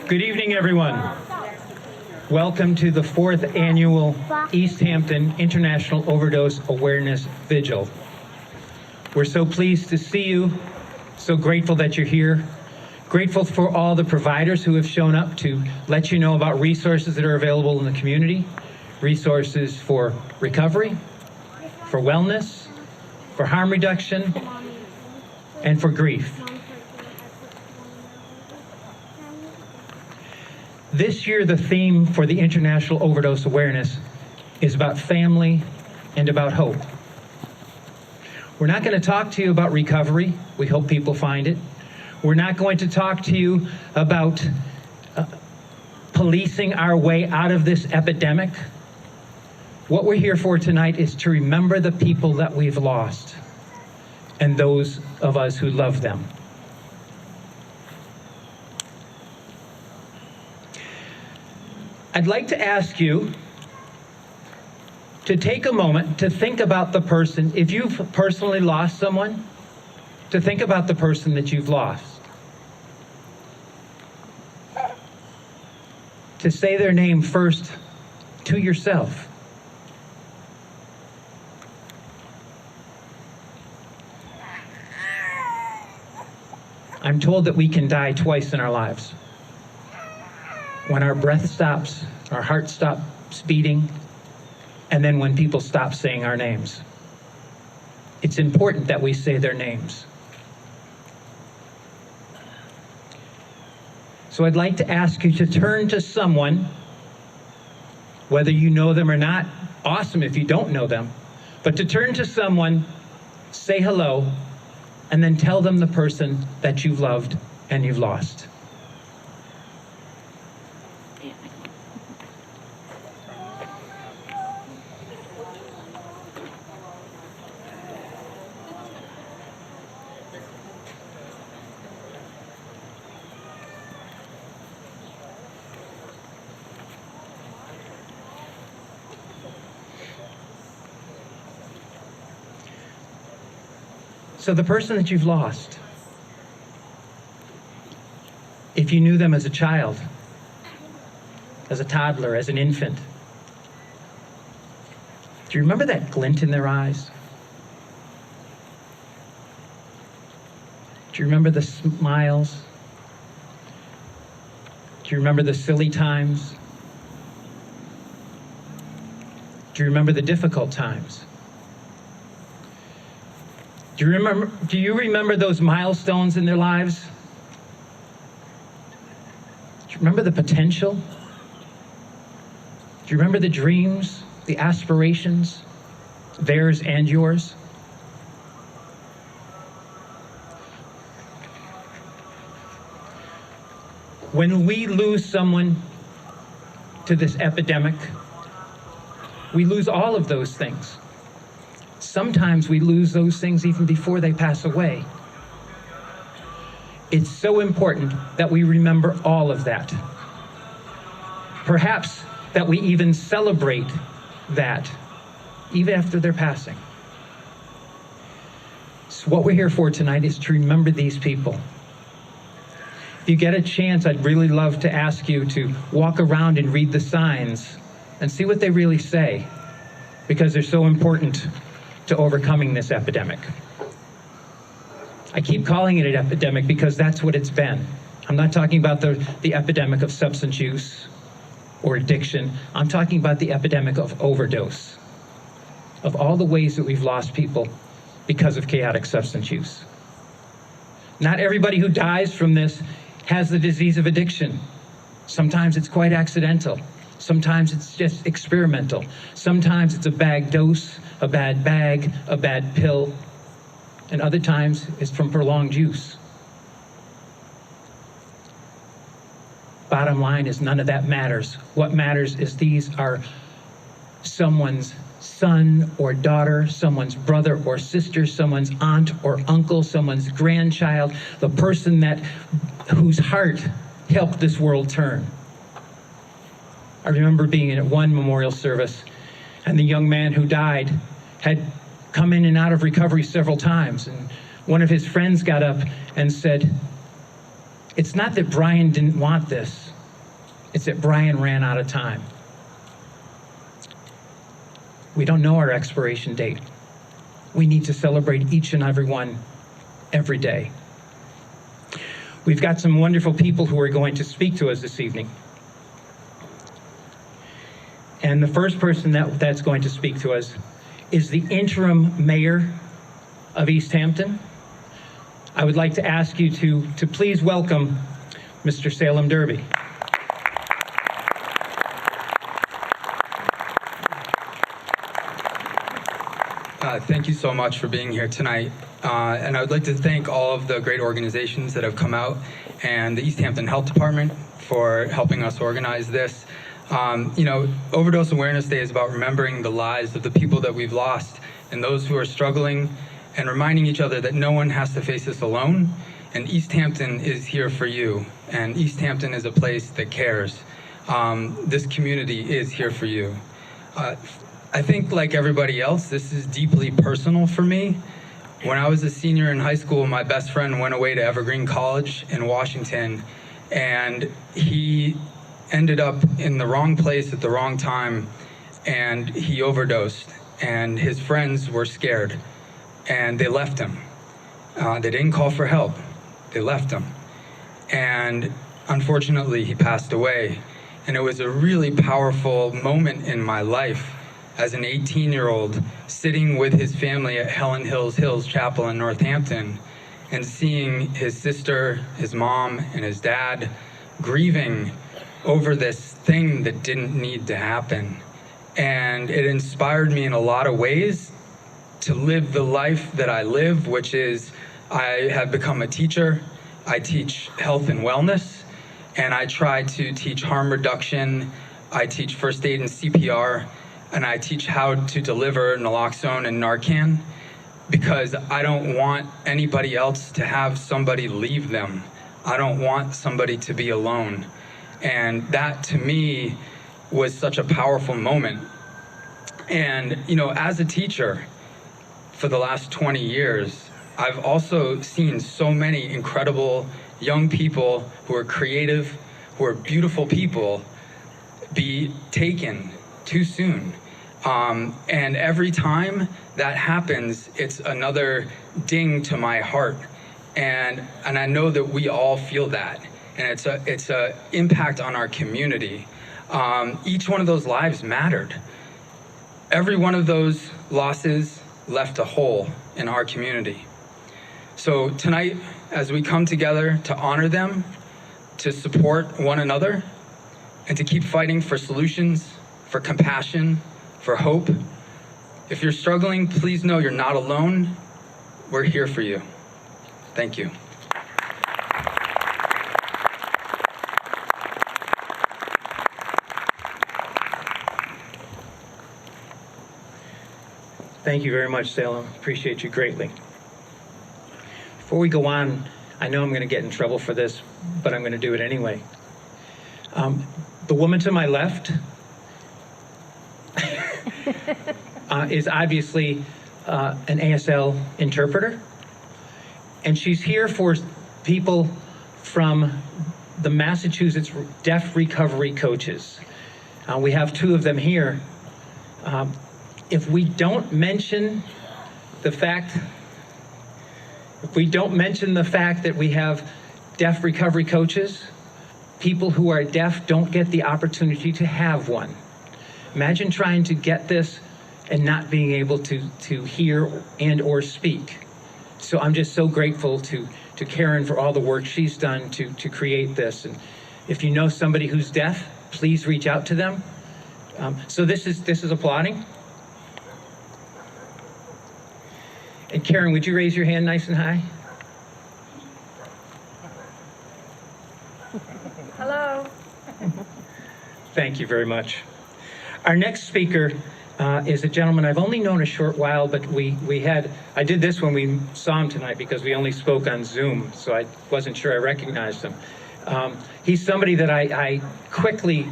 Good evening, everyone. Welcome to the 4th annual Easthampton International Overdose Awareness Vigil. We're so pleased to see you, so grateful that you're here, grateful for all the providers who have shown up to let you know about resources that are available in the community, resources for recovery, for wellness, for harm reduction, and for grief. This year, the theme for the International Overdose Awareness is about family and about hope. We're not going to talk to you about recovery. We hope people find it. We're not going to talk to you about policing our way out of this epidemic. What we're here for tonight is to remember the people that we've lost and those of us who love them. I'd like to ask you to take a moment to think about the person, if you've personally lost someone, to think about the person that you've lost. To say their name first to yourself. I'm told that we can die twice in our lives. When our breath stops, our heart stops beating, and then when people stop saying our names. It's important that we say their names. So I'd like to ask you to turn to someone, whether you know them or not, awesome if you don't know them, but to turn to someone, say hello, and then tell them the person that you've loved and you've lost. So the person that you've lost, if you knew them as a child, as a toddler, as an infant, do you remember that glint in their eyes? Do you remember the smiles? Do you remember the silly times? Do you remember the difficult times? Do you remember those milestones in their lives? Do you remember the potential? Do you remember the dreams, the aspirations, theirs and yours? When we lose someone to this epidemic, we lose all of those things. Sometimes we lose those things even before they pass away. It's so important that we remember all of that. Perhaps that we even celebrate that, even after their passing. So what we're here for tonight is to remember these people. If you get a chance, I'd really love to ask you to walk around and read the signs and see what they really say, because they're so important to overcoming this epidemic. I keep calling it an epidemic because that's what it's been. I'm not talking about the epidemic of substance use or addiction. I'm talking about the epidemic of overdose, of all the ways that we've lost people because of chaotic substance use. Not everybody who dies from this has the disease of addiction. Sometimes it's quite accidental. Sometimes it's just experimental. Sometimes it's a bag dose, a bad bag, a bad pill, and other times it's from prolonged use. Bottom line is none of that matters. What matters is these are someone's son or daughter, someone's brother or sister, someone's aunt or uncle, someone's grandchild, the person whose heart helped this world turn. I remember being at one memorial service, and the young man who died had come in and out of recovery several times, and one of his friends got up and said, "It's not that Brian didn't want this. It's that Brian ran out of time. We don't know our expiration date. We need to celebrate each and every one every day. We've got some wonderful people who are going to speak to us this evening. And the first person that's going to speak to us is the Interim Mayor of Easthampton. I would like to ask you to please welcome Mr. Salem Derby. Thank you so much for being here tonight. And I would like to thank all of the great organizations that have come out and the Easthampton Health Department for helping us organize this. Overdose Awareness Day is about remembering the lives of the people that we've lost and those who are struggling, and reminding each other that no one has to face this alone. And Easthampton is here for you. And Easthampton is a place that cares. This community is here for you. I think, like everybody else, this is deeply personal for me. When I was a senior in high school, my best friend went away to Evergreen College in Washington, and he ended up in the wrong place at the wrong time, and he overdosed, and his friends were scared, and they left him. They didn't call for help. They left him. And unfortunately, he passed away. And it was a really powerful moment in my life as an 18-year-old sitting with his family at Helen Hills Chapel in Northampton and seeing his sister, his mom, and his dad grieving over this thing that didn't need to happen. And it inspired me in a lot of ways to live the life that I live, which is I have become a teacher. I teach health and wellness, and I try to teach harm reduction. I teach first aid and CPR, and I teach how to deliver naloxone and Narcan, because I don't want anybody else to have somebody leave them. I don't want somebody to be alone. And that, to me, was such a powerful moment. And, as a teacher for the last 20 years, I've also seen so many incredible young people who are creative, who are beautiful people, be taken too soon. And every time that happens, it's another ding to my heart. And I know that we all feel that. And it's a impact on our community. Each one of those lives mattered. Every one of those losses left a hole in our community. So tonight, as we come together to honor them, to support one another, and to keep fighting for solutions, for compassion, for hope, if you're struggling, please know you're not alone. We're here for you. Thank you. Thank you very much, Salem. Appreciate you greatly. Before we go on, I know I'm going to get in trouble for this, but I'm going to do it anyway. The woman to my left is obviously an ASL interpreter, and she's here for people from the Massachusetts Deaf Recovery Coaches. We have two of them here. If we don't mention the fact that we have deaf recovery coaches, people who are deaf don't get the opportunity to have one. Imagine trying to get this and not being able to hear and or speak. So I'm just so grateful to Karen for all the work she's done to create this. And if you know somebody who's deaf, please reach out to them. So this is applauding. And Karen, would you raise your hand nice and high? Hello. Thank you very much. Our next speaker is a gentleman I've only known a short while, but I did this when we saw him tonight because we only spoke on Zoom, so I wasn't sure I recognized him. He's somebody that I quickly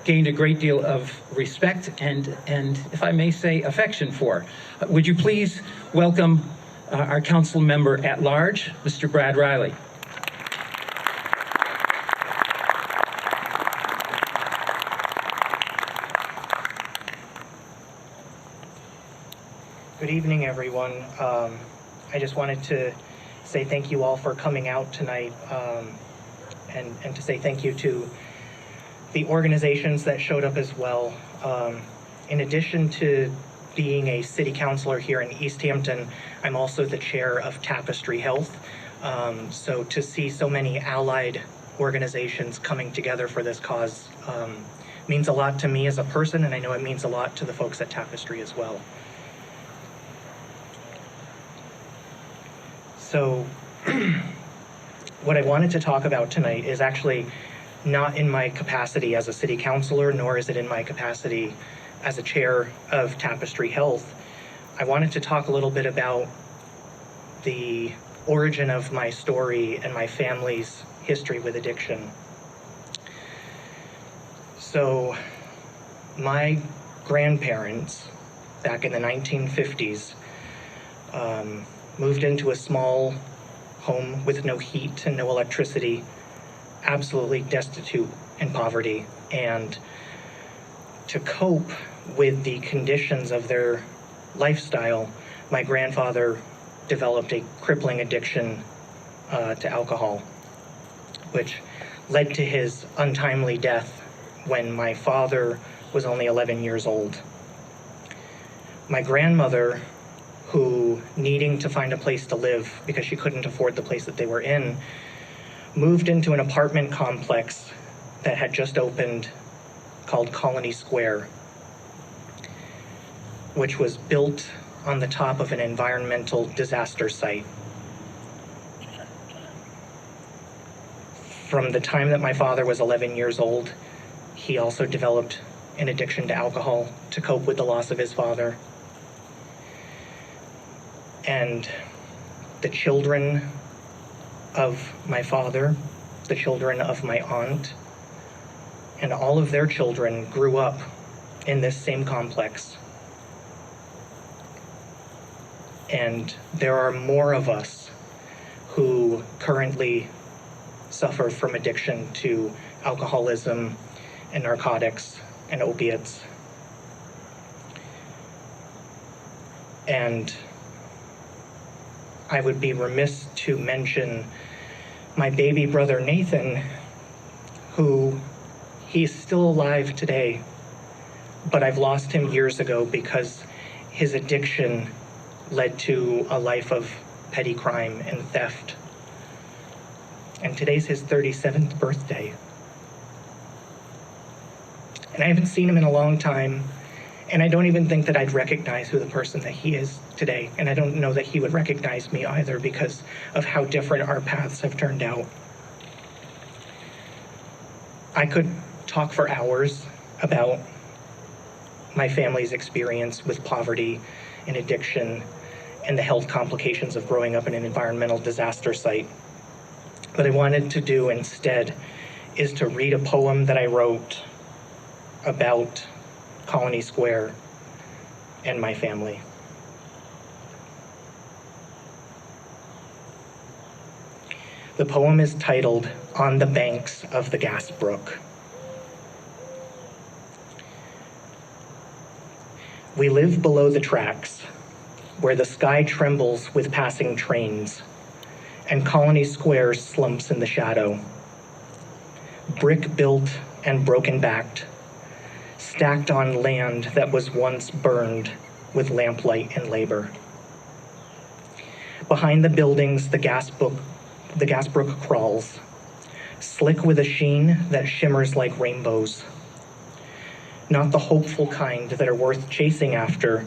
gained a great deal of respect and, if I may say, affection for. Would you please welcome our council member at large, Mr. Brad Riley. Good evening, everyone. I just wanted to say thank you all for coming out tonight, and to say thank you to the organizations that showed up as well. In addition to being a city councilor here in Easthampton, I'm also the chair of Tapestry Health. So to see so many allied organizations coming together for this cause means a lot to me as a person, and I know it means a lot to the folks at Tapestry as well. So what I wanted to talk about tonight is actually not in my capacity as a city councilor, nor is it in my capacity as a chair of Tapestry Health. I wanted to talk a little bit about the origin of my story and my family's history with addiction. So my grandparents, back in the 1950s, moved into a small home with no heat and no electricity, absolutely destitute in poverty. And to cope with the conditions of their lifestyle, my grandfather developed a crippling addiction to alcohol, which led to his untimely death when my father was only 11 years old. My grandmother, who, needing to find a place to live because she couldn't afford the place that they were in, moved into an apartment complex that had just opened called Colony Square, which was built on the top of an environmental disaster site. From the time that my father was 11 years old, he also developed an addiction to alcohol to cope with the loss of his father. And the children of my father, the children of my aunt, and all of their children grew up in this same complex. And there are more of us who currently suffer from addiction to alcoholism and narcotics and opiates. And I would be remiss to mention my baby brother Nathan, who he's still alive today, but I've lost him years ago because his addiction led to a life of petty crime and theft. And today's his 37th birthday. And I haven't seen him in a long time, and I don't even think that I'd recognize who the person that he is today. And I don't know that he would recognize me either because of how different our paths have turned out. I could talk for hours about my family's experience with poverty and addiction and the health complications of growing up in an environmental disaster site. What I wanted to do instead is to read a poem that I wrote about Colony Square and my family. The poem is titled "On the Banks of the Gas Brook." We live below the tracks, where the sky trembles with passing trains, and Colony Square slumps in the shadow. Brick built and broken backed, stacked on land that was once burned with lamplight and labor. Behind the buildings, the gas brook crawls, slick with a sheen that shimmers like rainbows. Not the hopeful kind that are worth chasing after,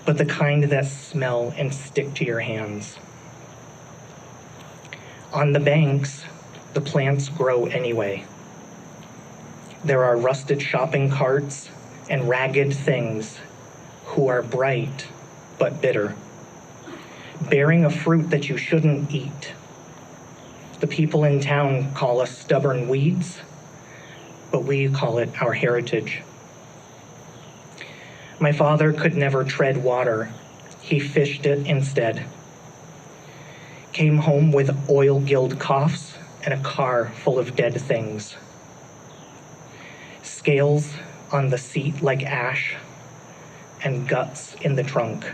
but the kind that smell and stick to your hands. On the banks, the plants grow anyway. There are rusted shopping carts and ragged things who are bright but bitter, bearing a fruit that you shouldn't eat. The people in town call us stubborn weeds, but we call it our heritage. My father could never tread water. He fished it instead. Came home with oil-gilled coughs and a car full of dead things. Scales on the seat like ash, and guts in the trunk.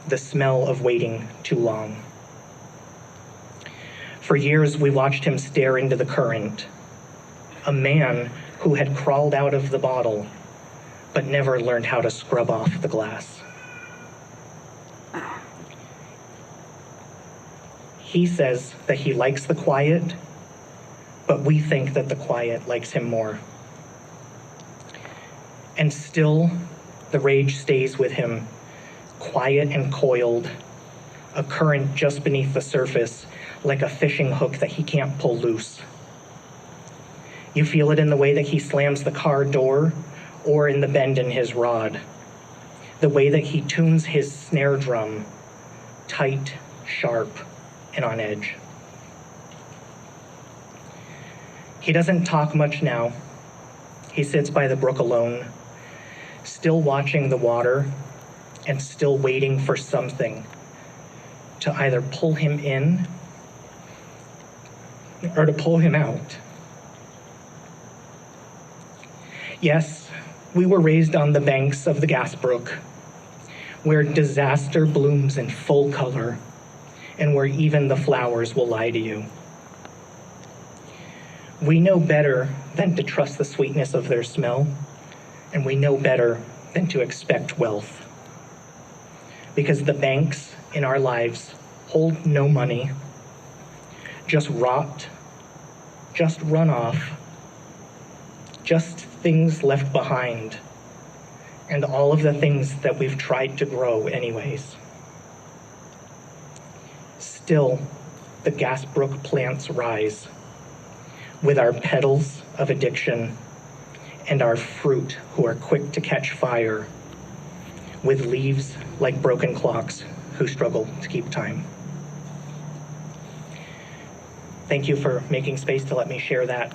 the smell of waiting too long. For years, we watched him stare into the current, a man who had crawled out of the bottle, but never learned how to scrub off the glass. He says that he likes the quiet, but we think that the quiet likes him more. And still, the rage stays with him, quiet and coiled, a current just beneath the surface, like a fishing hook that he can't pull loose. You feel it in the way that he slams the car door or in the bend in his rod, the way that he tunes his snare drum, tight, sharp, and on edge. He doesn't talk much now. He sits by the brook alone, still watching the water and still waiting for something to either pull him in or to pull him out. Yes, we were raised on the banks of the gas brook, where disaster blooms in full color and where even the flowers will lie to you. We know better than to trust the sweetness of their smell, and we know better than to expect wealth. Because the banks in our lives hold no money, just rot, just runoff, just things left behind, and all of the things that we've tried to grow anyways. Still, the Gasbrook plants rise, with our petals of addiction and our fruit who are quick to catch fire, with leaves like broken clocks who struggle to keep time. Thank you for making space to let me share that,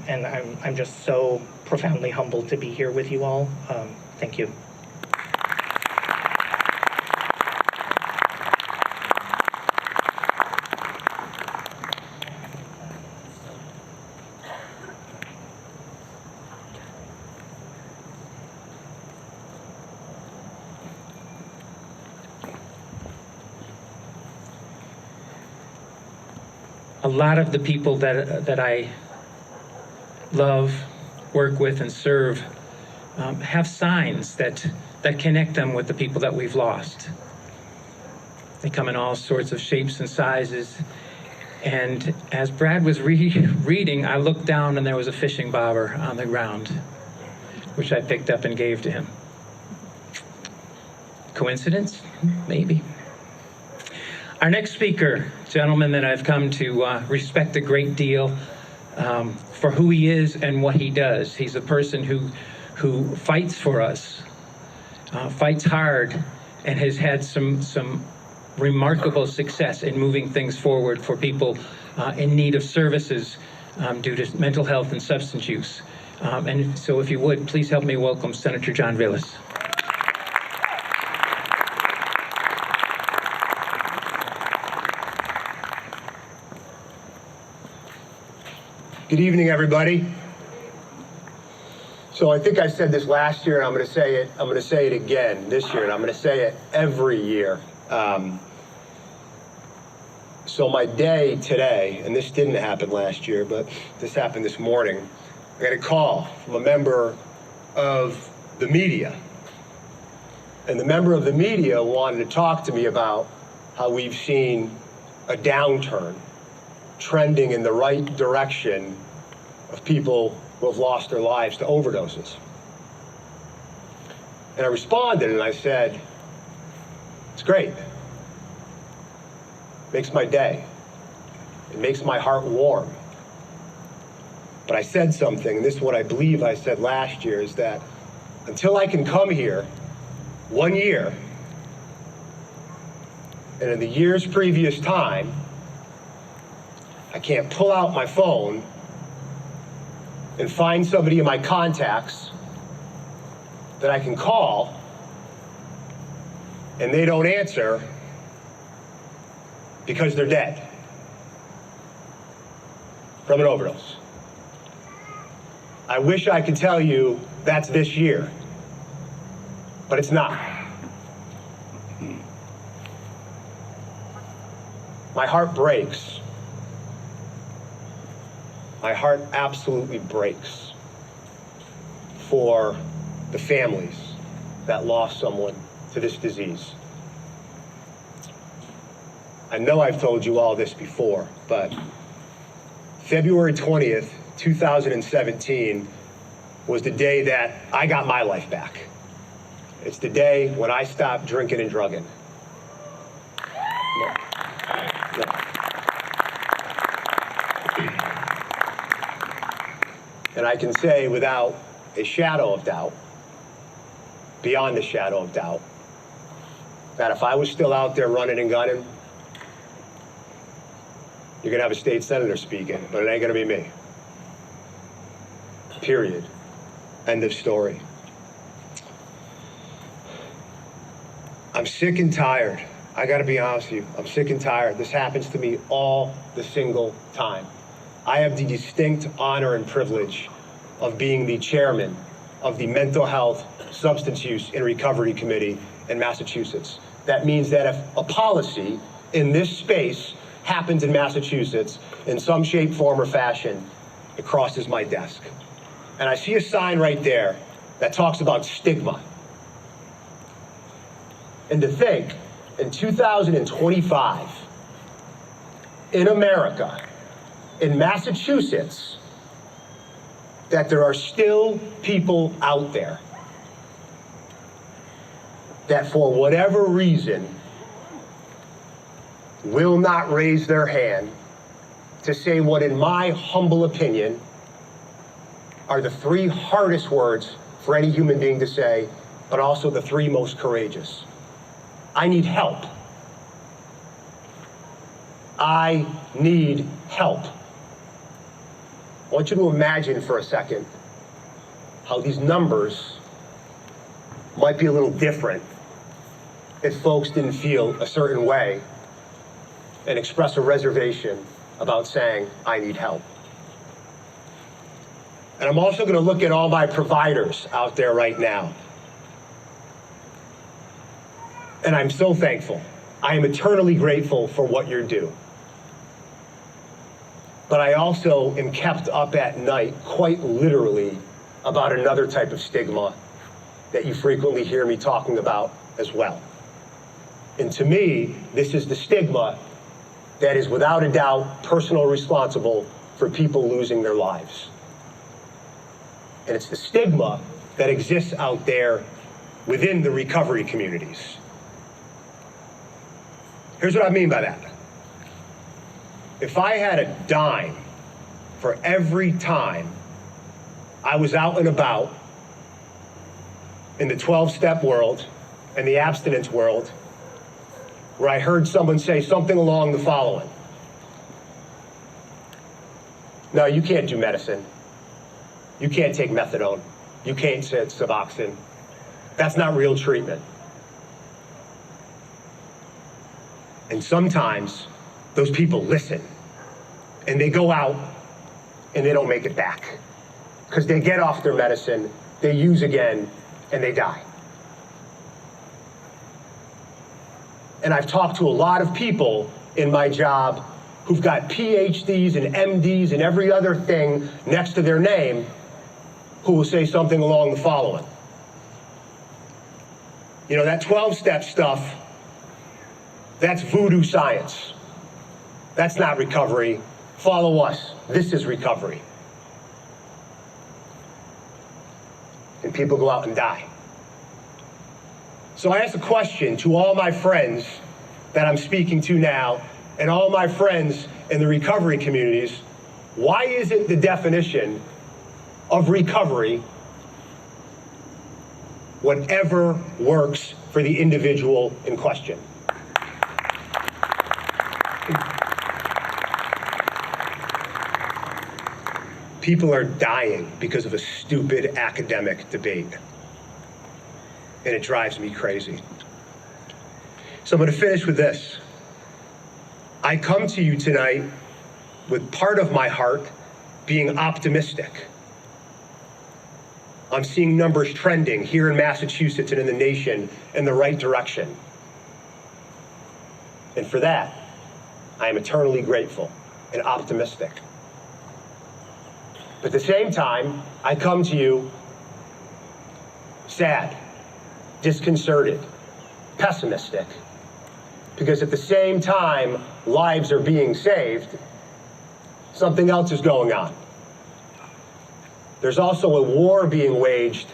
and I'm just so profoundly humbled to be here with you all. Thank you. A lot of the people that I love, work with, and serve have signs that connect them with the people that we've lost. They come in all sorts of shapes and sizes. And as Brad was reading, I looked down and there was a fishing bobber on the ground, which I picked up and gave to him. Coincidence? Maybe. Our next speaker, gentleman that I've come to respect a great deal for who he is and what he does. He's a person who fights for us, fights hard, and has had some remarkable success in moving things forward for people in need of services due to mental health and substance use. And so if you would, please help me welcome Senator John Villas. Good evening, everybody. So I think I said this last year, and I'm going to say it again this year, and I'm going to say it every year. So my day today, and this didn't happen last year, but this happened this morning. I got a call from a member of the media. And the member of the media wanted to talk to me about how we've seen a downturn trending in the right direction of people who have lost their lives to overdoses. And I responded and I said, it's great. It makes my day. It makes my heart warm. But I said something, and this is what I believe I said last year, is that until I can come here 1 year, and in the year's previous time, I can't pull out my phone and find somebody in my contacts that I can call and they don't answer because they're dead from an overdose. I wish I could tell you that's this year, but it's not. My heart breaks. My heart absolutely breaks for the families that lost someone to this disease. I know I've told you all this before, but February 20th, 2017 was the day that I got my life back. It's the day when I stopped drinking and drugging. No. And I can say without a shadow of doubt, beyond a shadow of doubt, that if I was still out there running and gunning, you're gonna have a state senator speaking, but it ain't gonna be me. Period. End of story. I'm sick and tired. I gotta be honest with you. I'm sick and tired. This happens to me all the single time. I have the distinct honor and privilege of being the chairman of the Mental Health, Substance Use, and Recovery Committee in Massachusetts. That means that if a policy in this space happens in Massachusetts in some shape, form, or fashion, it crosses my desk. And I see a sign right there that talks about stigma. And to think, in 2025, in America, in Massachusetts, that there are still people out there that for whatever reason will not raise their hand to say what, in my humble opinion, are the three hardest words for any human being to say, but also the three most courageous. I need help. I need help. I want you to imagine for a second how these numbers might be a little different if folks didn't feel a certain way and express a reservation about saying, I need help. And I'm also going to look at all my providers out there right now. And I'm so thankful. I am eternally grateful for what you do. But I also am kept up at night, quite literally, about another type of stigma that you frequently hear me talking about as well. And to me, this is the stigma that is without a doubt personally responsible for people losing their lives. And it's the stigma that exists out there within the recovery communities. Here's what I mean by that. If I had a dime for every time I was out and about in the 12-step world and the abstinence world, where I heard someone say something along the following: no, you can't do medicine. You can't take methadone. You can't take Suboxone. That's not real treatment. And sometimes those people listen and they go out and they don't make it back because they get off their medicine, they use again, and they die. And I've talked to a lot of people in my job who've got PhDs and MDs and every other thing next to their name who will say something along the following. You know, that 12-step stuff, that's voodoo science. That's not recovery. Follow us. This is recovery. And people go out and die. So I ask a question to all my friends that I'm speaking to now and all my friends in the recovery communities: why isn't the definition of recovery whatever works for the individual in question? People are dying because of a stupid academic debate. And it drives me crazy. So I'm going to finish with this. I come to you tonight with part of my heart being optimistic. I'm seeing numbers trending here in Massachusetts and in the nation in the right direction. And for that, I am eternally grateful and optimistic. But at the same time, I come to you sad, disconcerted, pessimistic, because at the same time lives are being saved, something else is going on. There's also a war being waged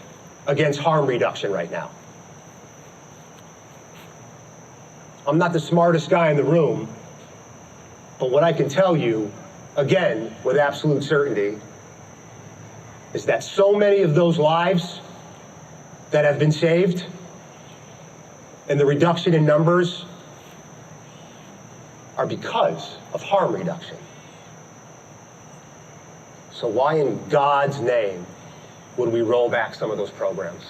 against harm reduction right now. I'm not the smartest guy in the room, but what I can tell you, again, with absolute certainty, is that so many of those lives that have been saved and the reduction in numbers are because of harm reduction. So why in God's name would we roll back some of those programs?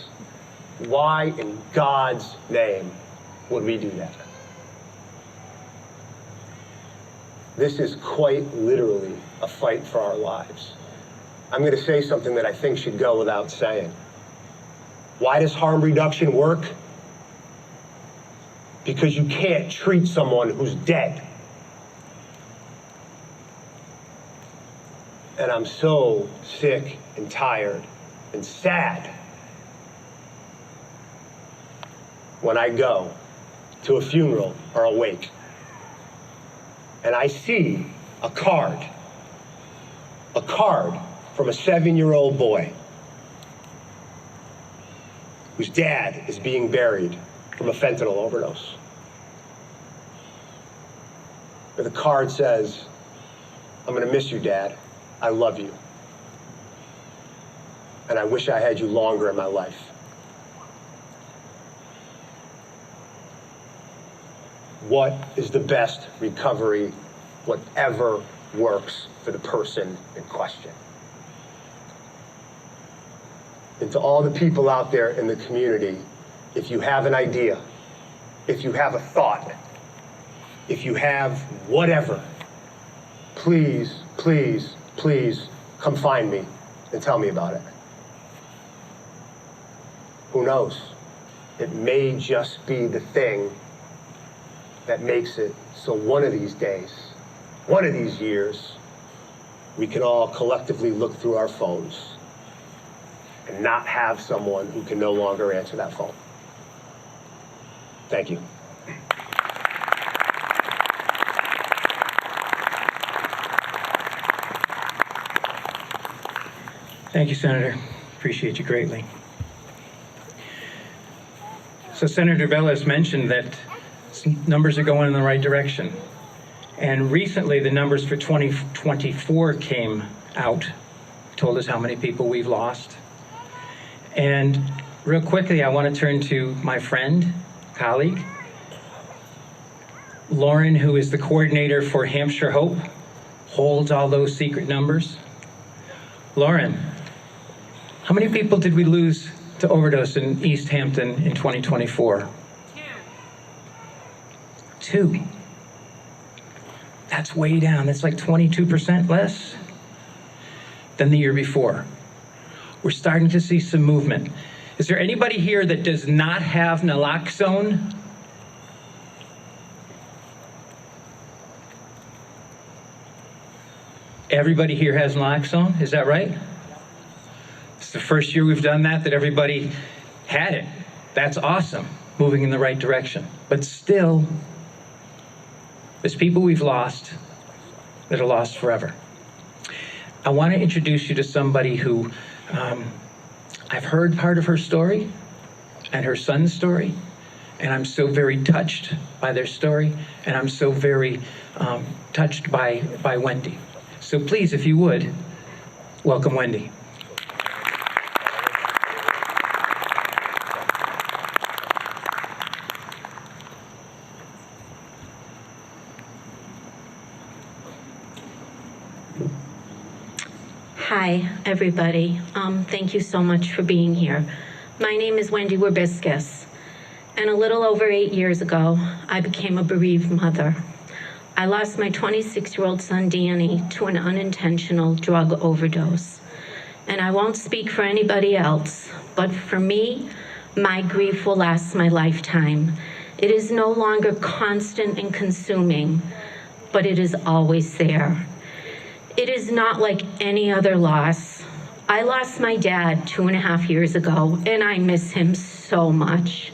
Why in God's name would we do that? This is quite literally a fight for our lives. I'm going to say something that I think should go without saying. Why does harm reduction work? Because you can't treat someone who's dead. And I'm so sick and tired and sad when I go to a funeral or a wake and I see a card from a 7-year-old boy whose dad is being buried from a fentanyl overdose. Where the card says, "I'm gonna miss you, Dad. I love you. And I wish I had you longer in my life." What is the best recovery? Whatever works for the person in question. And to all the people out there in the community, if you have an idea, if you have a thought, if you have whatever, please, please, please come find me and tell me about it. Who knows? It may just be the thing that makes it so one of these days, one of these years, we can all collectively look through our phones and not have someone who can no longer answer that phone. Thank you. Thank you, Senator. Appreciate you greatly. So Senator Velez mentioned that numbers are going in the right direction. And recently the numbers for 2024 came out, told us how many people we've lost. And real quickly, I want to turn to my friend, colleague, Lauren, who is the coordinator for Hampshire Hope, holds all those secret numbers. Lauren, how many people did we lose to overdose in Easthampton in 2024? Two. That's way down. That's like 22% less than the year before. We're starting to see some movement. Is there anybody here that does not have naloxone? Everybody here has naloxone, is that right? It's the first year we've done that everybody had it. That's awesome, moving in the right direction. But still, there's people we've lost that are lost forever. I want to introduce you to somebody who I've heard part of her story and her son's story, and I'm so very touched by their story, and I'm so very touched by Wendy. So please, if you would, welcome Wendy. Hi, everybody. Thank you so much for being here. My name is Wendy Wierbiscus, and a little over 8 years ago, I became a bereaved mother. I lost my 26-year-old son, Danny, to an unintentional drug overdose. And I won't speak for anybody else, but for me, my grief will last my lifetime. It is no longer constant and consuming. but it is always there. It is not like any other loss. I lost my dad 2.5 years ago, and I miss him so much.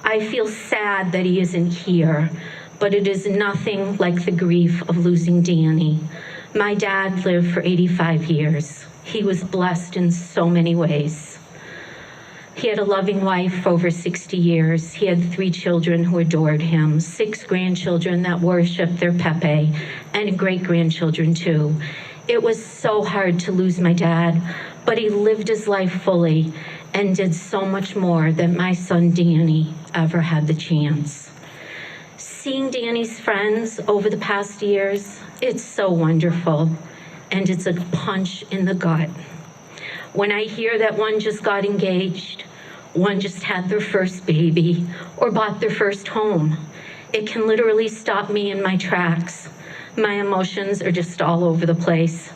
I feel sad that he isn't here, but it is nothing like the grief of losing Danny. My dad lived for 85 years. He was blessed in so many ways. He had a loving wife for over 60 years. He had 3 children who adored him, 6 grandchildren that worshiped their Pepe, and great-grandchildren too. It was so hard to lose my dad, but he lived his life fully and did so much more than my son Danny ever had the chance. Seeing Danny's friends over the past years, it's so wonderful, and it's a punch in the gut. When I hear that one just got engaged, one just had their first baby, or bought their first home, it can literally stop me in my tracks. My emotions are just all over the place.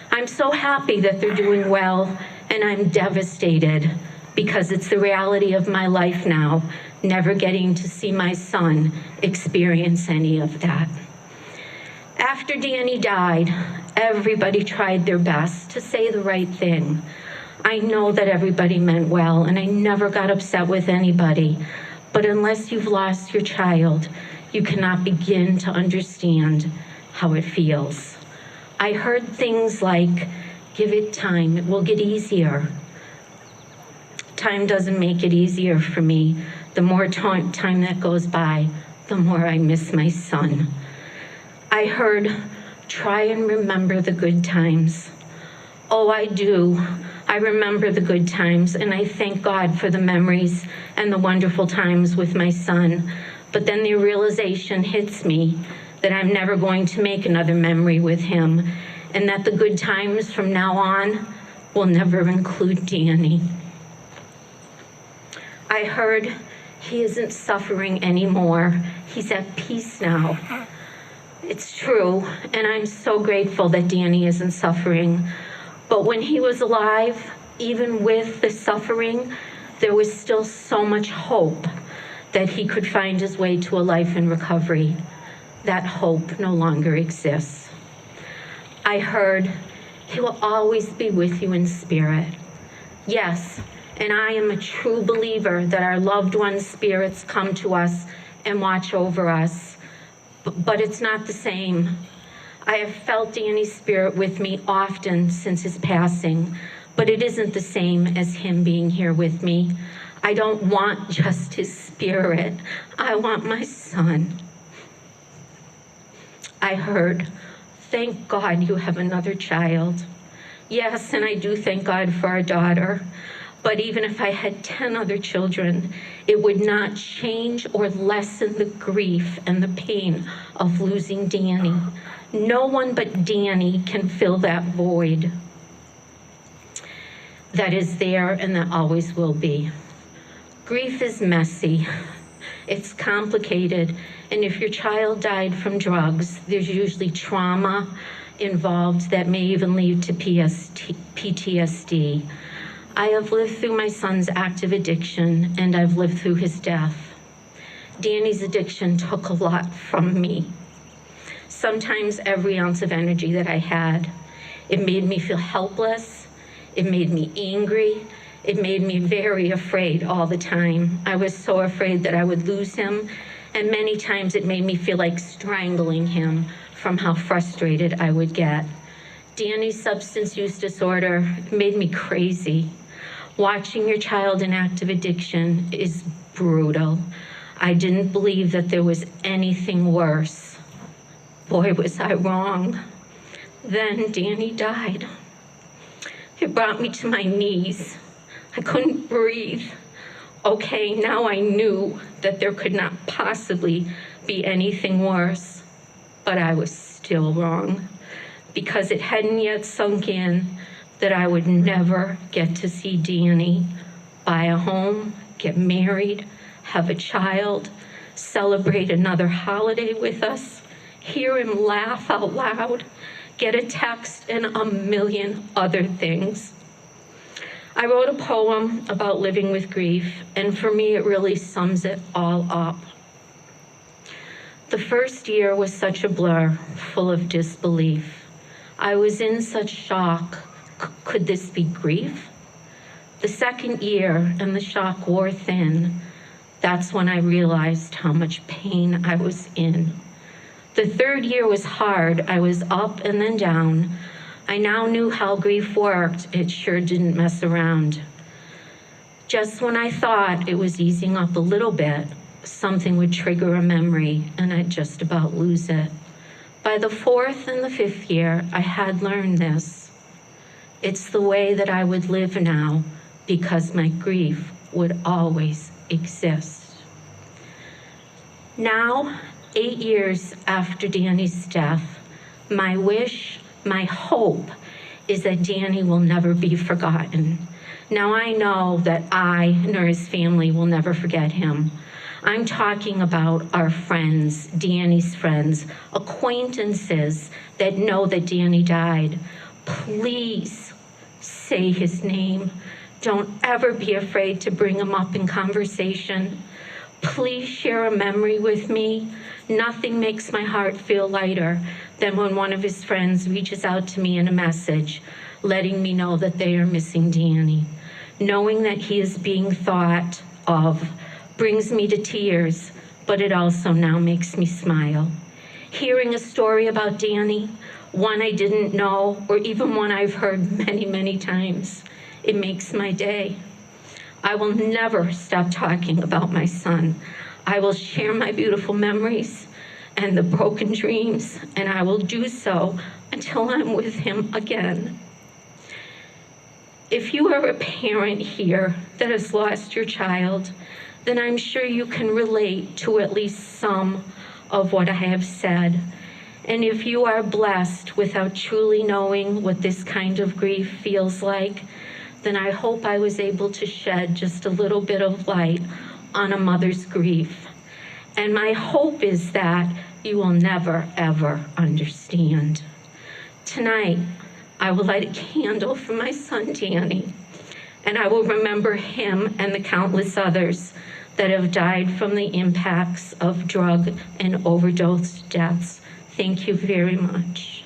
I'm so happy that they're doing well, and I'm devastated because it's the reality of my life now, never getting to see my son experience any of that. After Danny died, everybody tried their best to say the right thing. I know that everybody meant well, and I never got upset with anybody. But unless you've lost your child, you cannot begin to understand how it feels. I heard things like, give it time, it will get easier. Time doesn't make it easier for me. The more time that goes by, the more I miss my son. I heard, try and remember the good times. Oh, I do. I remember the good times, and I thank God for the memories and the wonderful times with my son. But then the realization hits me that I'm never going to make another memory with him, and that the good times from now on will never include Danny. I heard he isn't suffering anymore. He's at peace now. It's true, and I'm so grateful that Danny isn't suffering. But when he was alive, even with the suffering, there was still so much hope that he could find his way to a life in recovery. That hope no longer exists. I heard, he will always be with you in spirit. Yes, and I am a true believer that our loved ones' spirits come to us and watch over us, but it's not the same. I have felt Danny's spirit with me often since his passing, but it isn't the same as him being here with me. I don't want just his spirit. I want my son. I heard, thank God you have another child. Yes, and I do thank God for our daughter. But even if I had 10 other children, it would not change or lessen the grief and the pain of losing Danny. No one but Danny can fill that void that is there and that always will be. Grief is messy. It's complicated. And if your child died from drugs, there's usually trauma involved that may even lead to PTSD. I have lived through my son's active addiction, and I've lived through his death. Danny's addiction took a lot from me. Sometimes every ounce of energy that I had. It made me feel helpless. It made me angry. It made me very afraid all the time. I was so afraid that I would lose him, and many times it made me feel like strangling him from how frustrated I would get. Danny's substance use disorder made me crazy. Watching your child in active addiction is brutal. I didn't believe that there was anything worse. Boy, was I wrong. Then Danny died. It brought me to my knees. I couldn't breathe. Okay, now I knew that there could not possibly be anything worse, but I was still wrong because it hadn't yet sunk in that I would never get to see Danny buy a home, get married, have a child, celebrate another holiday with us, hear him laugh out loud, get a text, and a million other things. I wrote a poem about living with grief, and for me, it really sums it all up. The first year was such a blur, full of disbelief. I was in such shock. Could this be grief? The second year, and the shock wore thin. That's when I realized how much pain I was in. The third year was hard. I was up and then down. I now knew how grief worked. It sure didn't mess around. Just when I thought it was easing up a little bit, something would trigger a memory and I'd just about lose it. By the fourth and the fifth year, I had learned this. It's the way that I would live now because my grief would always exist. Now, 8 years after Danny's death, my wish, my hope is that Danny will never be forgotten. Now I know that I nor his family will never forget him. I'm talking about our friends, Danny's friends, acquaintances that know that Danny died. Please say his name. Don't ever be afraid to bring him up in conversation. Please share a memory with me. Nothing makes my heart feel lighter than when one of his friends reaches out to me in a message, letting me know that they are missing Danny. Knowing that he is being thought of brings me to tears, but it also now makes me smile. Hearing a story about Danny, one I didn't know, or even one I've heard many, many times, it makes my day. I will never stop talking about my son. I will share my beautiful memories and the broken dreams, and I will do so until I'm with him again. If you are a parent here that has lost your child, then I'm sure you can relate to at least some of what I have said. And if you are blessed without truly knowing what this kind of grief feels like, then I hope I was able to shed just a little bit of light on a mother's grief. And my hope is that you will never, ever understand. Tonight, I will light a candle for my son, Danny, and I will remember him and the countless others that have died from the impacts of drug and overdose deaths. Thank you very much.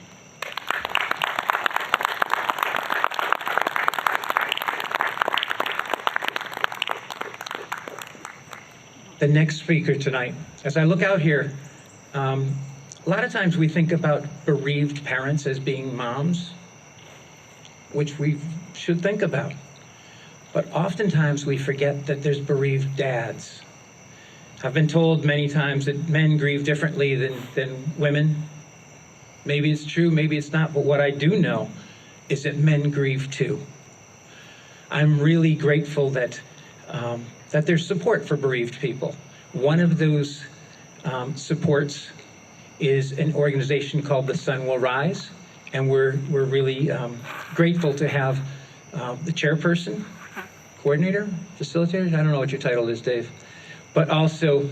The next speaker tonight, as I look out here, a lot of times we think about bereaved parents as being moms, which we should think about. But oftentimes we forget that there's bereaved dads. I've been told many times that men grieve differently than women. Maybe it's true, maybe it's not, but what I do know is that men grieve too. I'm really grateful that there's support for bereaved people. One of those supports is an organization called The Sun Will Rise, and we're really grateful to have the chairperson, coordinator, facilitator, I don't know what your title is, Dave, but also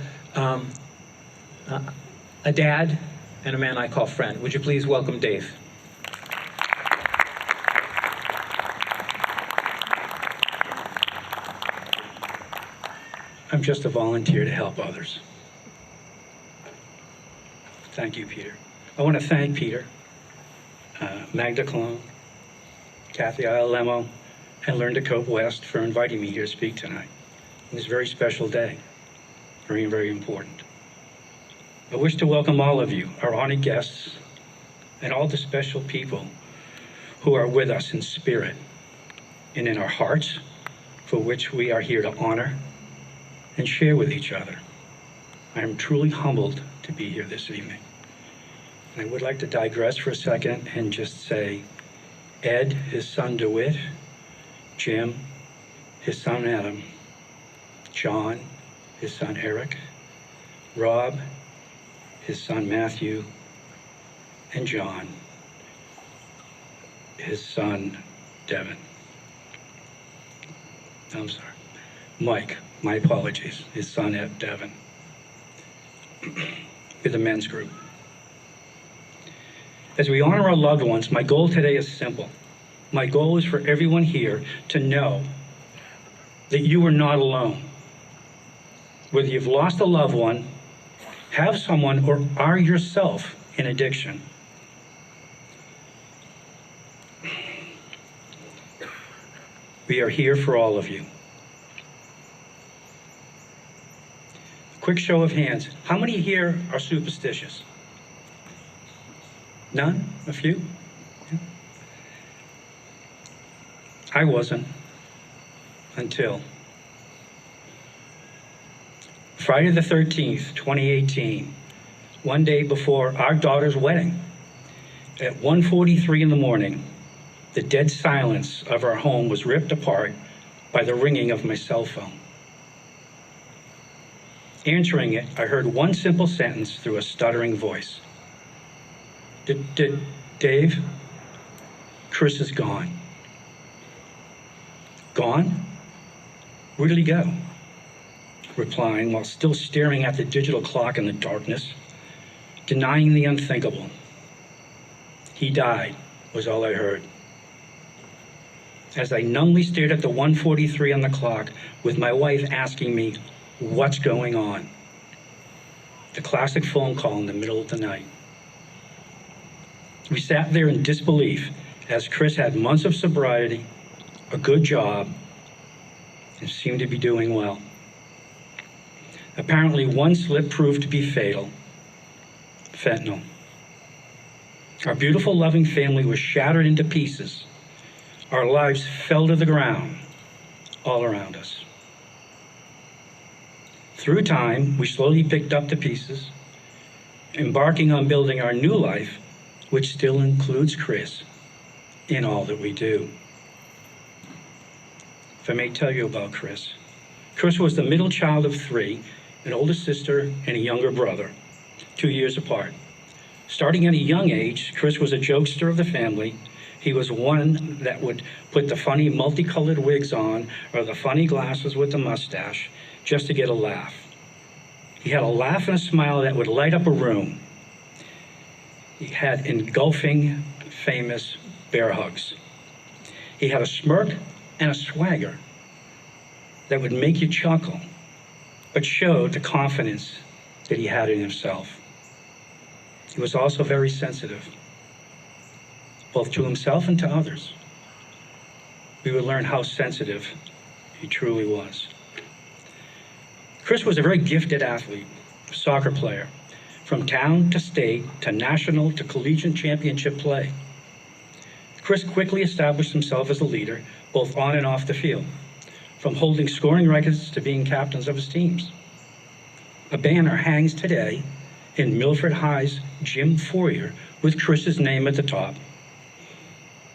a dad and a man I call friend. Would you please welcome Dave? I'm just a volunteer to help others. Thank you, Peter. I want to thank Peter, Magda Cologne, Kathy Ialemo, and Learn to Cope West for inviting me here to speak tonight on this very special day, very, very important. I wish to welcome all of you, our honored guests, and all the special people who are with us in spirit and in our hearts, for which we are here to honor and share with each other. I am truly humbled to be here this evening. And I would like to digress for a second and just say, Ed, his son DeWitt, Jim, his son Adam, John, his son Eric, Rob, his son Matthew, and John, his son Devin. I'm sorry, Mike, my apologies, his son Devin, with the men's group. As we honor our loved ones, my goal today is simple. My goal is for everyone here to know that you are not alone. Whether you've lost a loved one have someone, or are yourself in addiction. We are here for all of you. A quick show of hands. How many here are superstitious? None? A few? Yeah. I wasn't until Friday the 13th, 2018, one day before our daughter's wedding. At 1:43 in the morning, the dead silence of our home was ripped apart by the ringing of my cell phone. Answering it, I heard one simple sentence through a stuttering voice. Dave, Chris is gone. Gone? Where did he go? Replying while still staring at the digital clock in the darkness, denying the unthinkable. He died, was all I heard. As I numbly stared at the 1:43 on the clock, with my wife asking me, what's going on? The classic phone call in the middle of the night. We sat there in disbelief as Chris had months of sobriety, a good job, and seemed to be doing well. Apparently, one slip proved to be fatal: fentanyl. Our beautiful, loving family was shattered into pieces. Our lives fell to the ground all around us. Through time, we slowly picked up the pieces, embarking on building our new life, which still includes Chris in all that we do. If I may tell you about Chris. Chris was the middle child of three, an older sister and a younger brother, 2 years apart. Starting at a young age, Chris was a jokester of the family. He was one that would put the funny multicolored wigs on or the funny glasses with the mustache just to get a laugh. He had a laugh and a smile that would light up a room. He had engulfing, famous bear hugs. He had a smirk and a swagger that would make you chuckle, but showed the confidence that he had in himself. He was also very sensitive, both to himself and to others. We would learn how sensitive he truly was. Chris was a very gifted athlete, soccer player, from town to state to national to collegiate championship play. Chris quickly established himself as a leader, both on and off the field, from holding scoring records to being captains of his teams. A banner hangs today in Milford High's gym foyer with Chris's name at the top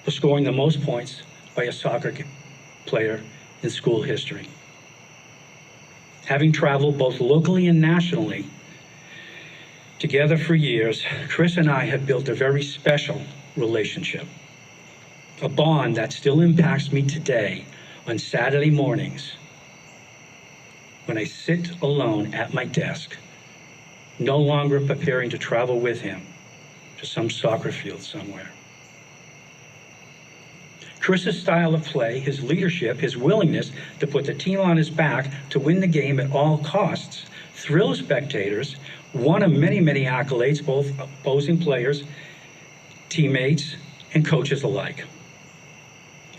for scoring the most points by a soccer player in school history. Having traveled both locally and nationally together for years, Chris and I have built a very special relationship, a bond that still impacts me today on Saturday mornings when I sit alone at my desk, no longer preparing to travel with him to some soccer field somewhere. Chris's style of play, his leadership, his willingness to put the team on his back to win the game at all costs, thrill spectators, one of many, many accolades, both opposing players, teammates, and coaches alike.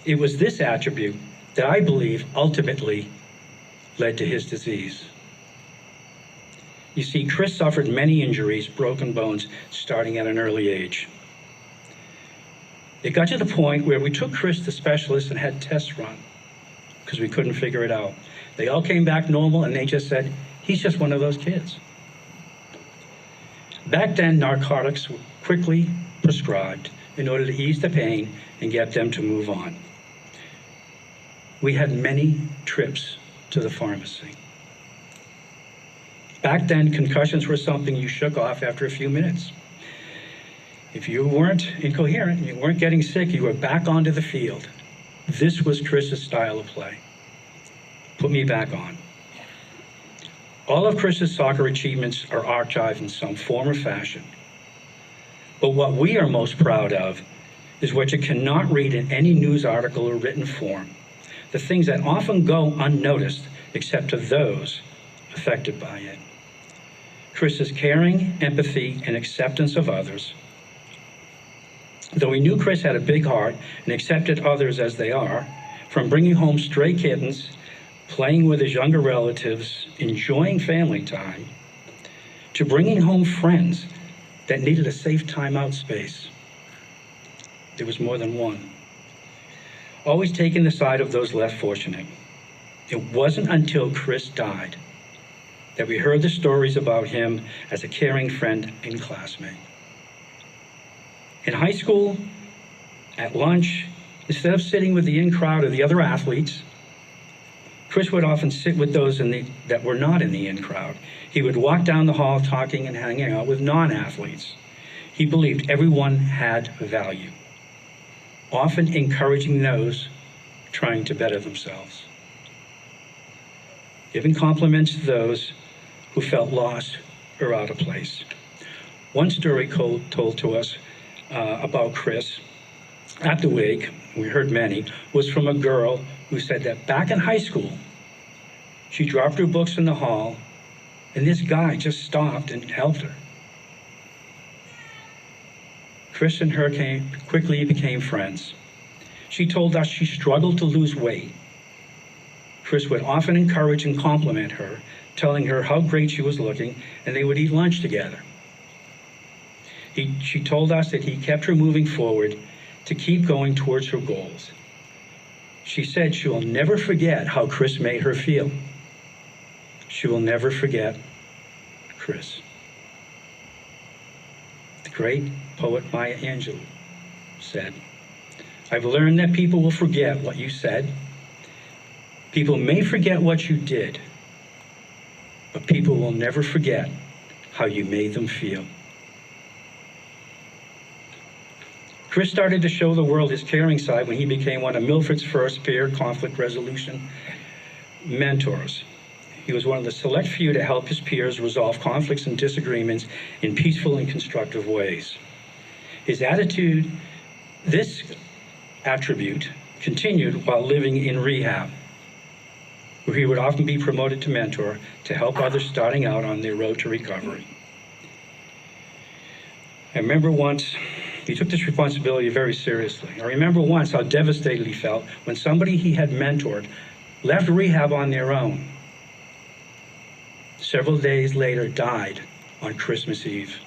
It was this attribute that I believe ultimately led to his disease. You see, Chris suffered many injuries, broken bones, starting at an early age. It got to the point where we took Chris to specialists and had tests run because we couldn't figure it out. They all came back normal and they just said, he's just one of those kids. Back then, narcotics were quickly prescribed in order to ease the pain and get them to move on. We had many trips to the pharmacy. Back then, concussions were something you shook off after a few minutes. If you weren't incoherent, you weren't getting sick, you were back onto the field. This was Chris's style of play. Put me back on. All of Chris's soccer achievements are archived in some form or fashion. But what we are most proud of is what you cannot read in any news article or written form. The things that often go unnoticed except to those affected by it. Chris's caring, empathy, and acceptance of others. Though we knew Chris had a big heart and accepted others as they are, from bringing home stray kittens, playing with his younger relatives, enjoying family time, to bringing home friends that needed a safe time-out space. There was more than one. Always taking the side of those less fortunate. It wasn't until Chris died that we heard the stories about him as a caring friend and classmate. In high school, at lunch, instead of sitting with the in crowd of the other athletes, Chris would often sit with those that were not in the in crowd. He would walk down the hall talking and hanging out with non-athletes. He believed everyone had value, often encouraging those trying to better themselves, giving compliments to those who felt lost or out of place. One story told to us about Chris at the wake, we heard many, was from a girl who said that back in high school, she dropped her books in the hall and this guy just stopped and helped her. Chris and her quickly became friends. She told us she struggled to lose weight. Chris would often encourage and compliment her, telling her how great she was looking, and they would eat lunch together. She told us that he kept her moving forward to keep going towards her goals. She said she will never forget how Chris made her feel. She will never forget Chris. The great poet Maya Angelou said, "I've learned that people will forget what you said. People may forget what you did, but people will never forget how you made them feel." Chris started to show the world his caring side when he became one of Milford's first peer conflict resolution mentors. He was one of the select few to help his peers resolve conflicts and disagreements in peaceful and constructive ways. His attitude, this attribute, continued while living in rehab, where he would often be promoted to mentor to help others starting out on their road to recovery. I remember once, he took this responsibility very seriously. I remember once how devastated he felt when somebody he had mentored left rehab on their own. Several days later, died on Christmas Eve.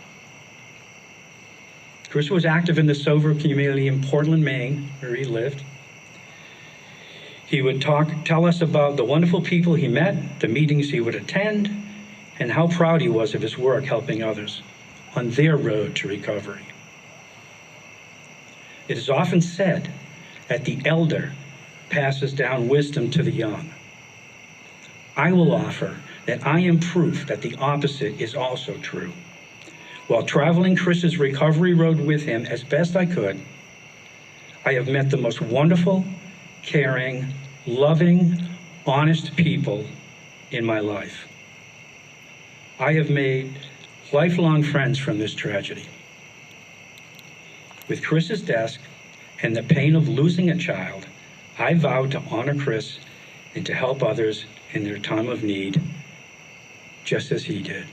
Chris was active in the sober community in Portland, Maine, where he lived. He would tell us about the wonderful people he met, the meetings he would attend, and how proud he was of his work helping others on their road to recovery. It is often said that the elder passes down wisdom to the young. I will offer that I am proof that the opposite is also true. While traveling Chris's recovery road with him as best I could, I have met the most wonderful, caring, loving, honest people in my life. I have made lifelong friends from this tragedy. With Chris's death and the pain of losing a child, I vowed to honor Chris and to help others in their time of need, just as he did.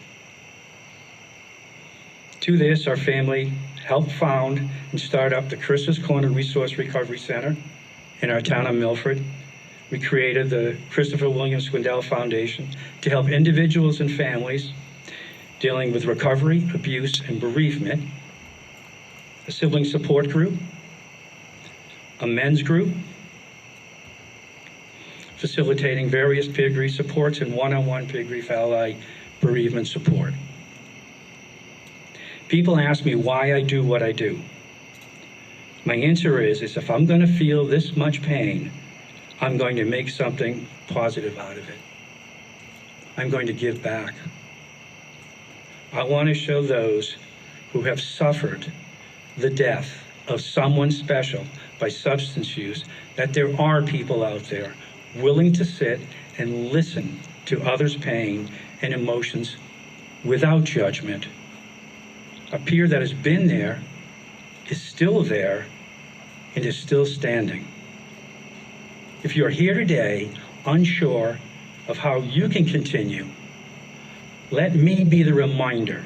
To this, our family helped found and start up the Chris's Corner Resource Recovery Center in our town of Milford. We created the Christopher William Swindell Foundation to help individuals and families dealing with recovery, abuse, and bereavement, a sibling support group, a men's group, facilitating various peer grief supports and one-on-one peer grief ally bereavement support. People ask me why I do what I do. My answer is if I'm going to feel this much pain, I'm going to make something positive out of it. I'm going to give back. I want to show those who have suffered the death of someone special by substance use that there are people out there willing to sit and listen to others' pain and emotions without judgment. A peer that has been there, is still there, and is still standing. If you're here today unsure of how you can continue, let me be the reminder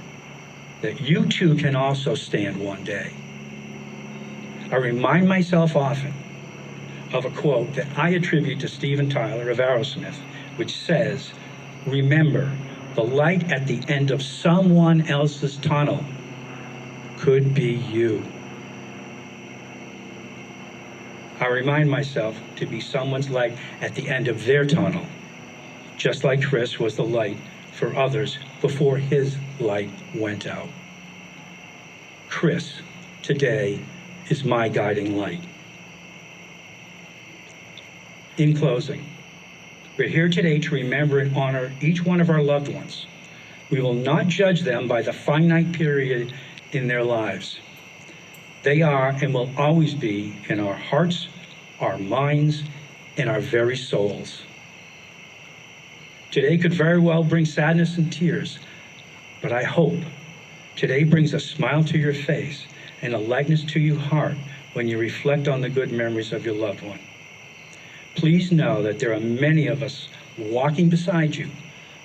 that you too can also stand one day. I remind myself often of a quote that I attribute to Steven Tyler of Aerosmith, which says, "Remember, the light at the end of someone else's tunnel could be you." I remind myself to be someone's light at the end of their tunnel, just like Chris was the light for others before his light went out. Chris, today, is my guiding light. In closing, we're here today to remember and honor each one of our loved ones. We will not judge them by the finite period in their lives. They are and will always be in our hearts, our minds, and our very souls. Today could very well bring sadness and tears, but I hope today brings a smile to your face and a lightness to your heart when you reflect on the good memories of your loved one. Please know that there are many of us walking beside you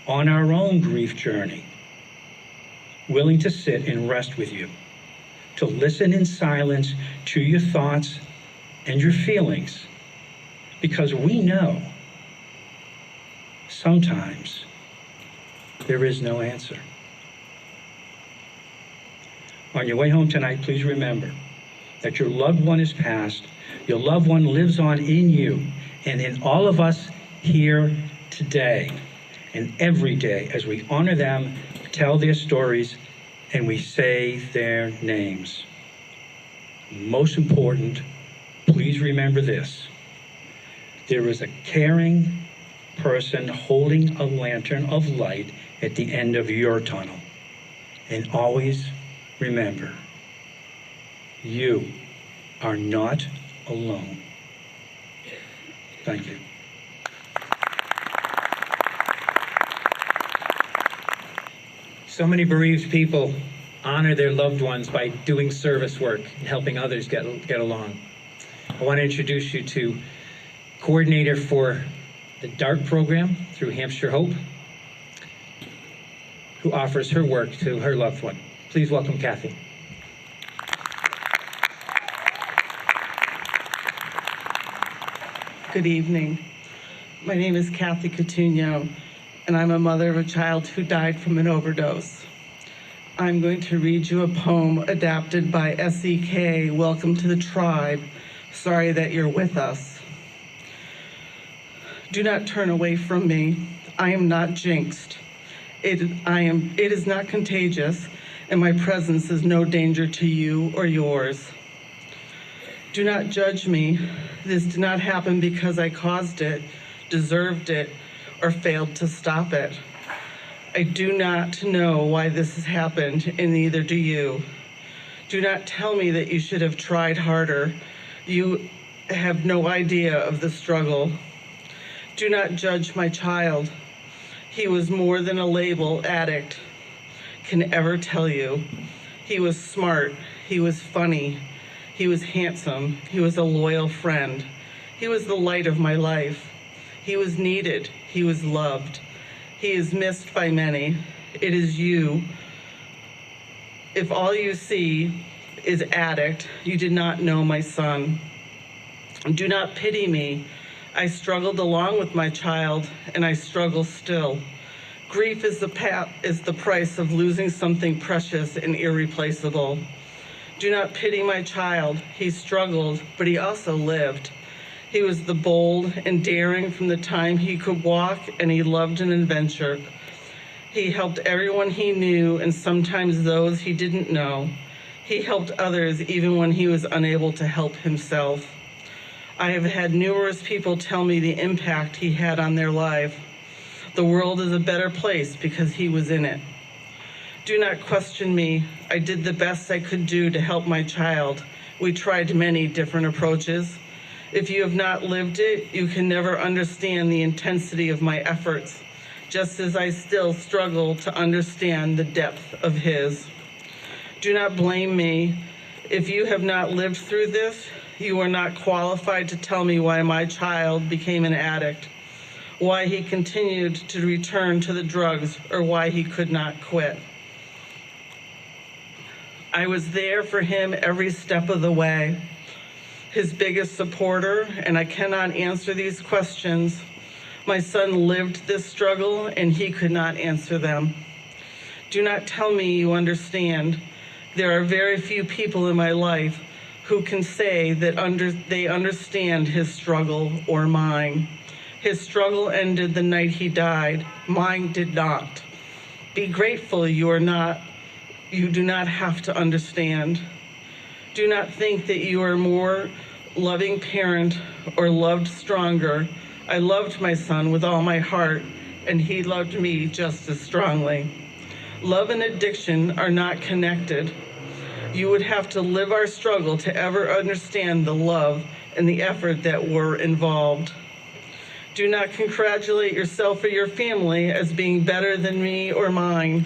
on our own grief journey, willing to sit and rest with you, to listen in silence to your thoughts and your feelings, because we know sometimes there is no answer. On your way home tonight, please remember that your loved one is past, your loved one lives on in you and in all of us here today and every day as we honor them, tell their stories, and we say their names. Most important, please remember this: there is a caring person holding a lantern of light at the end of your tunnel. And always remember, you are not alone. Thank you. So many bereaved people honor their loved ones by doing service work and helping others get along. I want to introduce you to coordinator for the DART program through Hampshire Hope, who offers her work to her loved one. Please welcome Kathy. Good evening. My name is Kathy Coutinho, and I'm a mother of a child who died from an overdose. I'm going to read you a poem adapted by SEK, Welcome to the Tribe. Sorry that you're with us. Do not turn away from me. I am not jinxed. It is not contagious, and my presence is no danger to you or yours. Do not judge me. This did not happen because I caused it, deserved it, or failed to stop it. I do not know why this has happened, and neither do you. Do not tell me that you should have tried harder. You have no idea of the struggle. Do not judge my child. He was more than a label addict can ever tell you. He was smart. He was funny. He was handsome. He was a loyal friend. He was the light of my life. He was needed. He was loved. He is missed by many. It is you. If all you see is addict, you did not know my son. Do not pity me. I struggled along with my child, and I struggle still. Grief is the price of losing something precious and irreplaceable. Do not pity my child. He struggled, but he also lived. He was the bold and daring from the time he could walk, and he loved an adventure. He helped everyone he knew, and sometimes those he didn't know. He helped others even when he was unable to help himself. I have had numerous people tell me the impact he had on their life. The world is a better place because he was in it. Do not question me. I did the best I could do to help my child. We tried many different approaches. If you have not lived it, you can never understand the intensity of my efforts, just as I still struggle to understand the depth of his. Do not blame me. If you have not lived through this, you are not qualified to tell me why my child became an addict. why he continued to return to the drugs, or why he could not quit. I was there for him every step of the way, his biggest supporter, and I cannot answer these questions. My son lived this struggle, and he could not answer them. Do not tell me you understand. There are very few people in my life who can say that they understand his struggle or mine. His struggle ended the night he died. Mine did not. Be grateful you do not have to understand. Do not think that you are more loving parent or loved stronger. I loved my son with all my heart, and he loved me just as strongly. Love and addiction are not connected. You would have to live our struggle to ever understand the love and the effort that were involved. Do not congratulate yourself or your family as being better than me or mine.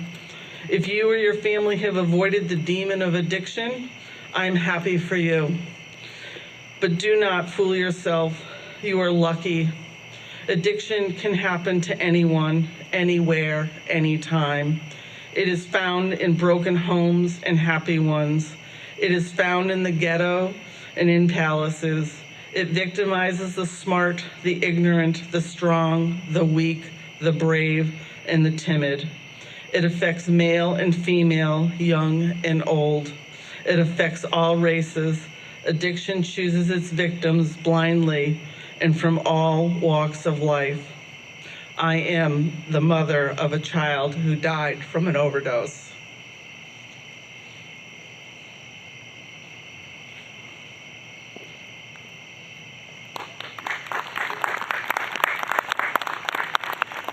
If you or your family have avoided the demon of addiction, I'm happy for you. But do not fool yourself. You are lucky. Addiction can happen to anyone, anywhere, anytime. It is found in broken homes and happy ones. It is found in the ghetto and in palaces. It victimizes the smart, the ignorant, the strong, the weak, the brave, and the timid. It affects male and female, young and old. It affects all races. Addiction chooses its victims blindly and from all walks of life. I am the mother of a child who died from an overdose.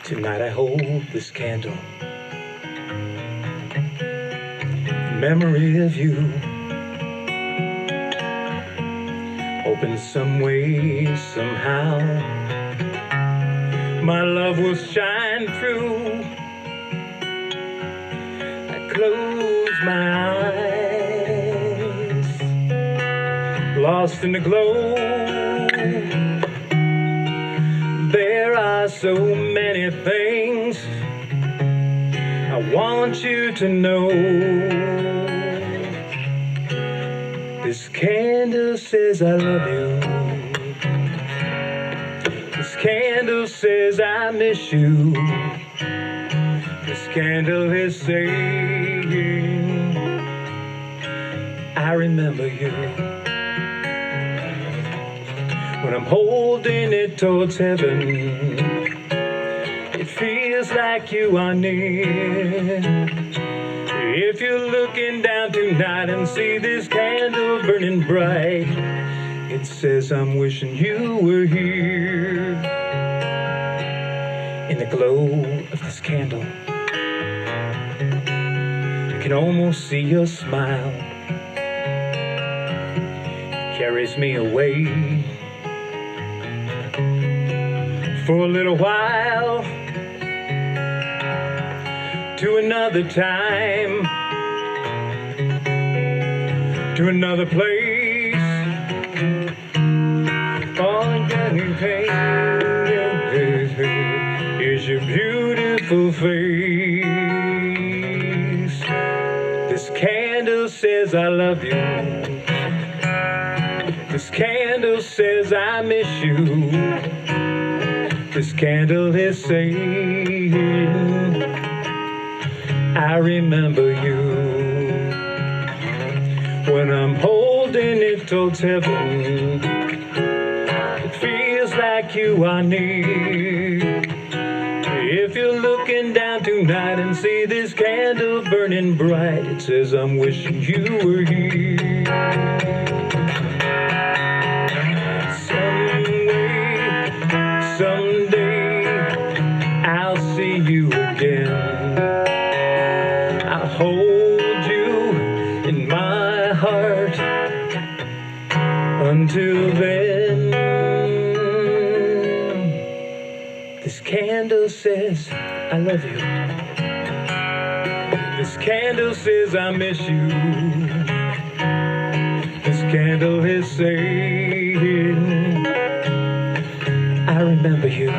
Tonight I hold this candle in memory of you. Hoping some way, somehow, my love will shine through. I close my eyes, lost in the glow. There are so many things I want you to know. This candle says I love you. This candle says I miss you. This candle is saying I remember you. When I'm holding it towards heaven, it feels like you are near. If you're looking down tonight and see this candle burning bright, it says I'm wishing you were here. In the glow of this candle, I can almost see your smile. It carries me away for a little while to another time, to another place. All I'm getting pain is your beautiful face. This candle says I love you. This candle says I miss you. This candle is saying I remember you. When I'm holding it towards heaven, it feels like you are near. If you're looking down tonight and see this candle burning bright, it says I'm wishing you were here. Someday, I'll see you again. I'll hold you in my heart. Until then, this candle says I love you. This candle says I miss you. This candle is saying I remember you.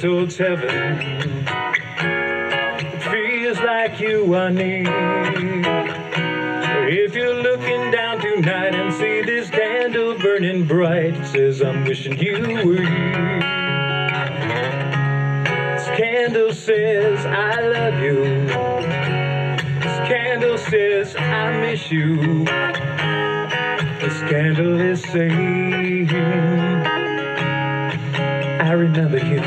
towards heaven. It feels like you are near. If you're looking down tonight and see this candle burning bright, it says, I'm wishing you were here. This candle says, I love you. This candle says, I miss you. This candle is saying, I remember you.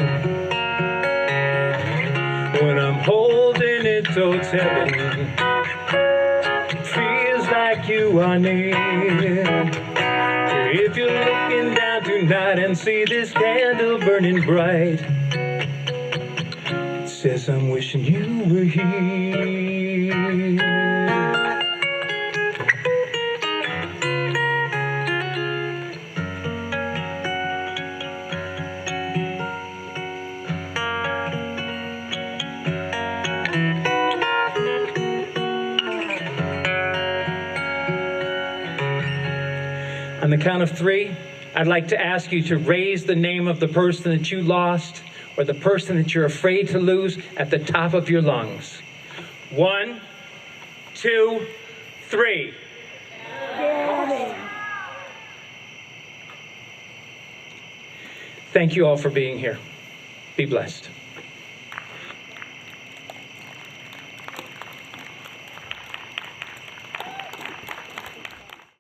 When I'm holding it towards heaven, feels like you are near. If you're looking down tonight and see this candle burning bright, it says, I'm wishing you were here. On the count of 3, I'd like to ask you to raise the name of the person that you lost or the person that you're afraid to lose at the top of your lungs. 1, 2, 3. Thank you all for being here. Be blessed.